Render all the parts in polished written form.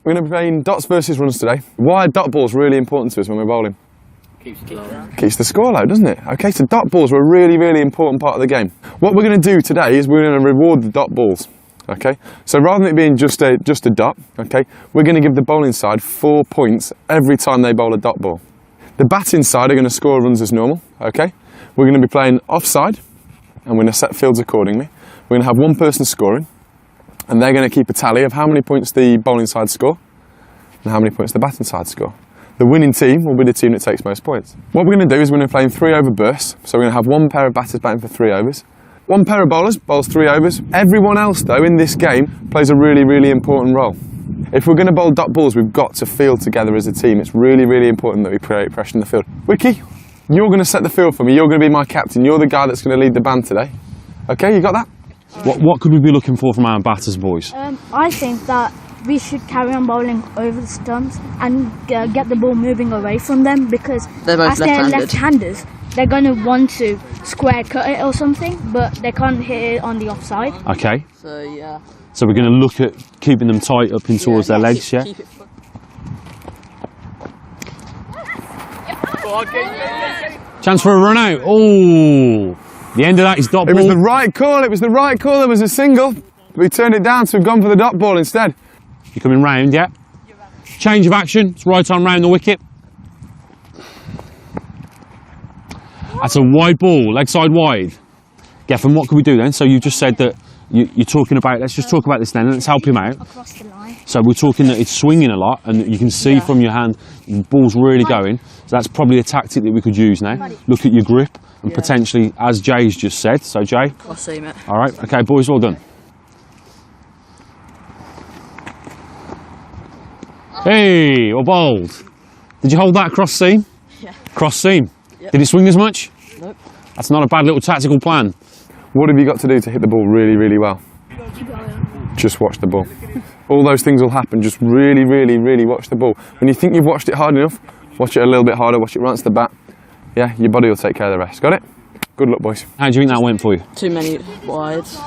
We're going to be playing dots versus runs today. Why are dot balls really important to us when we're bowling? Keeps the score low, doesn't it? Okay, so dot balls are a really, really important part of the game. What we're going to do today is we're going to reward the dot balls. Okay, so rather than it being just a dot, okay, we're going to give the bowling side 4 points every time they bowl a dot ball. The batting side are going to score runs as normal. Okay, we're going to be playing offside, and we're going to set fields accordingly. We're going to have one person scoring, and they're going to keep a tally of how many points the bowling side score and how many points the batting side score. The winning team will be the team that takes most points. What we're going to do is we're going to play in 3 over bursts. So we're going to have one pair of batters batting for 3 overs. One pair of bowlers bowls 3 overs. Everyone else, though, in this game plays a really, really important role. If we're going to bowl dot balls, we've got to field together as a team. It's really, really important that we create pressure in the field. Wiki, you're going to set the field for me. You're going to be my captain. You're the guy that's going to lead the band today. Okay, you got that? What could we be looking for from our batters, boys? I think that we should carry on bowling over the stumps and get the ball moving away from them, because they're both as they're left-handers, they're going to want to square cut it or something, but they can't hit it on the offside. Okay. So, yeah. So we're going to look at keeping them tight up in towards their legs, yeah? Keep it. Chance for a run out. Oh, the end of that is dot ball. It was the right call. It was the right call. There was a single. We turned it down, so we've gone for the dot ball instead. You're coming round, yeah? Change of action. It's right on round the wicket. That's a wide ball, leg side wide. Geffen, what can we do then? So you just said that you're talking about, let's just talk about this then, let's help him out. Across the line. So we're talking that it's swinging a lot, and you can see from your hand, the ball's really going. So that's probably a tactic that we could use now. Look at your grip, and potentially, as Jay's just said, so Jay. Cross seam it. All right, okay, boys, all done. Hey, well bowled. Did you hold that cross seam? Yeah. Cross seam. Yep. Did it swing as much? Nope. That's not a bad little tactical plan. What have you got to do to hit the ball really, really well? Just watch the ball. All those things will happen. Just really, really, really watch the ball. When you think you've watched it hard enough, watch it a little bit harder, watch it right to the bat. Yeah, your body will take care of the rest. Got it? Good luck, boys. How do you think that went for you? Too many wides.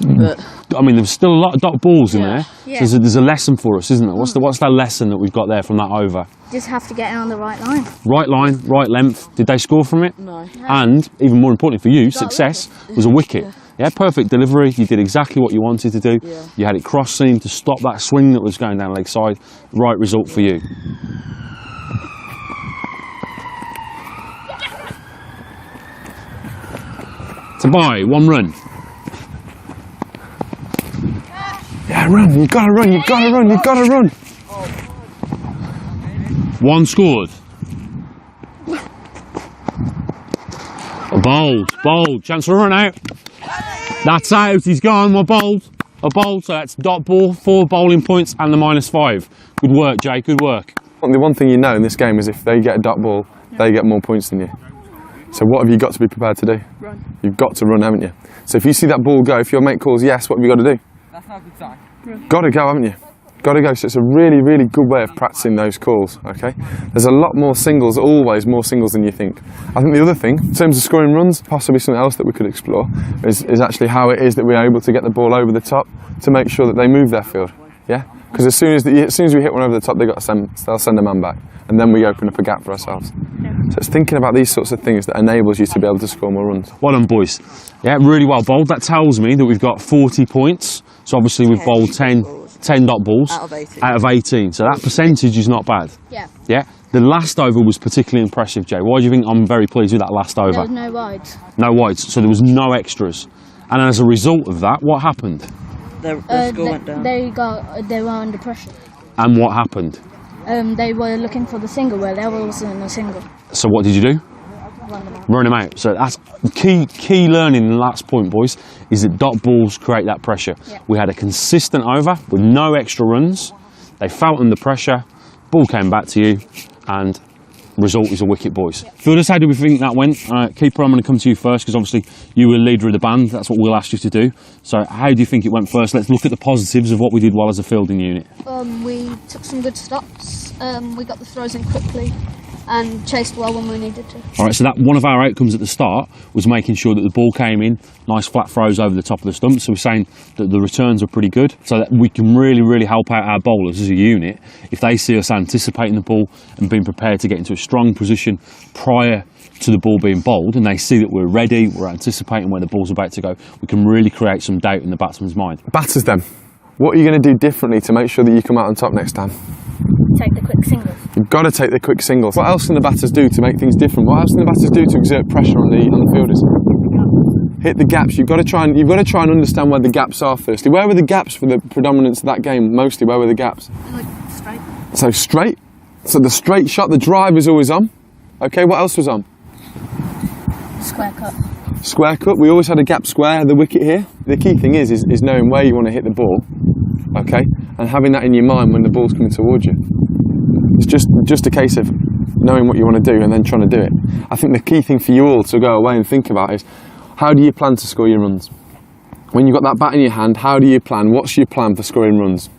But I mean, there's still a lot of dot balls in there. Yeah. So there's a lesson for us, isn't there? What's that lesson that we've got there from that over? Just have to get it on the right line. Right line, right length. Did they score from it? no. And, even more importantly for you, success was a wicket. Yeah, perfect delivery. You did exactly what you wanted to do. Yeah. You had it cross seam to stop that swing that was going down leg side. Right result for you. To buy, 1 run. Yeah, run. You've got to run. You've got to run. You've got to run. 1 scored. Bowled. Chance for a run out. That's out. He's gone. We're bowled. A bowl. So that's dot ball, 4 bowling points, and the -5. Good work, Jay. Good work. The one thing you know in this game is if they get a dot ball, they get more points than you. So what have you got to be prepared to do? Run. You've got to run, haven't you? So if you see that ball go, if your mate calls yes, what have you got to do? That's not a good sign. Got to go, haven't you? Got to go. So it's a really, really good way of practicing those calls, okay? There's a lot more singles, always more singles than you think. I think the other thing, in terms of scoring runs, possibly something else that we could explore, is actually how it is that we're able to get the ball over the top to make sure that they move their field, yeah? Because as soon as we hit one over the top, they'll send a man back, and then we open up a gap for ourselves. So it's thinking about these sorts of things that enables you to be able to score more runs. Well done, boys. Yeah, really well bowled. That tells me that we've got 40 points. So obviously we've bowled 10 dot balls Out of 18. So that percentage is not bad. Yeah. Yeah. The last over was particularly impressive, Jay. Why do you think I'm very pleased with that last over? There was no wides. No wides, so there was no extras. And as a result of that, what happened? Their score went down. They were under pressure. And what happened? They were looking for the single where there wasn't a single. So what did you do? Run them out. Run them out. So that's key learning in the last point, boys, is that dot balls create that pressure. Yeah. We had a consistent over with no extra runs. They felt under pressure. Ball came back to you, and result is a wicket, boys. Yeah. Fielders, how do we think that went? Keeper, I'm going to come to you first because obviously you were leader of the band. That's what we'll ask you to do. So how do you think it went first? Let's look at the positives of what we did well as a fielding unit. We took some good stops. We got the throws in quickly. and chased well when we needed to. All right, so that one of our outcomes at the start was making sure that the ball came in, nice flat throws over the top of the stump. So we're saying that the returns are pretty good, so that we can really help out our bowlers as a unit if they see us anticipating the ball and being prepared to get into a strong position prior to the ball being bowled, and they see that we're ready, we're anticipating where the ball's about to go. We can really create some doubt in the batsman's mind. Batters then, what are you going to do differently to make sure that you come out on top next time? Take the quick singles. You've got to take the quick singles. What else can the batters do to make things different? What else can the batters do to exert pressure on the fielders? Hit the gaps. You've got to try and understand where the gaps are firstly. Where were the gaps for the predominance of that game? Mostly, where were the gaps? Like straight. So straight. So the straight shot, the drive was always on. Okay, what else was on? Square cut. Square cut. We always had a gap square, the wicket here. The key thing is knowing where you want to hit the ball, okay, and having that in your mind when the ball's coming towards you. It's just a case of knowing what you want to do and then trying to do it. I think the key thing for you all to go away and think about is, how do you plan to score your runs? When you've got that bat in your hand, how do you plan? What's your plan for scoring runs?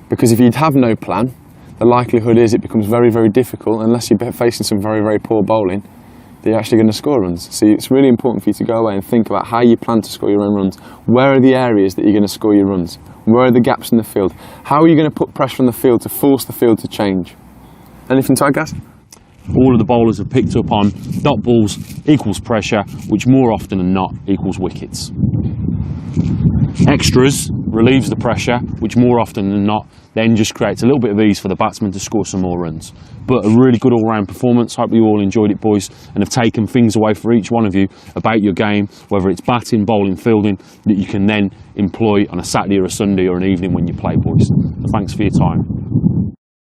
Because if you have no plan, the likelihood is it becomes very difficult, unless you're facing some very poor bowling, that you're actually going to score runs. So it's really important for you to go away and think about how you plan to score your own runs. Where are the areas that you're going to score your runs? Where are the gaps in the field? How are you going to put pressure on the field to force the field to change? Anything to add, guys? All of the bowlers have picked up on dot balls equals pressure, which more often than not equals wickets. Extras relieves the pressure, which more often than not then just creates a little bit of ease for the batsman to score some more runs. But a really good all-round performance. Hope you all enjoyed it, boys, and have taken things away for each one of you about your game, whether it's batting, bowling, fielding, that you can then employ on a Saturday or a Sunday or an evening when you play, boys. So thanks for your time.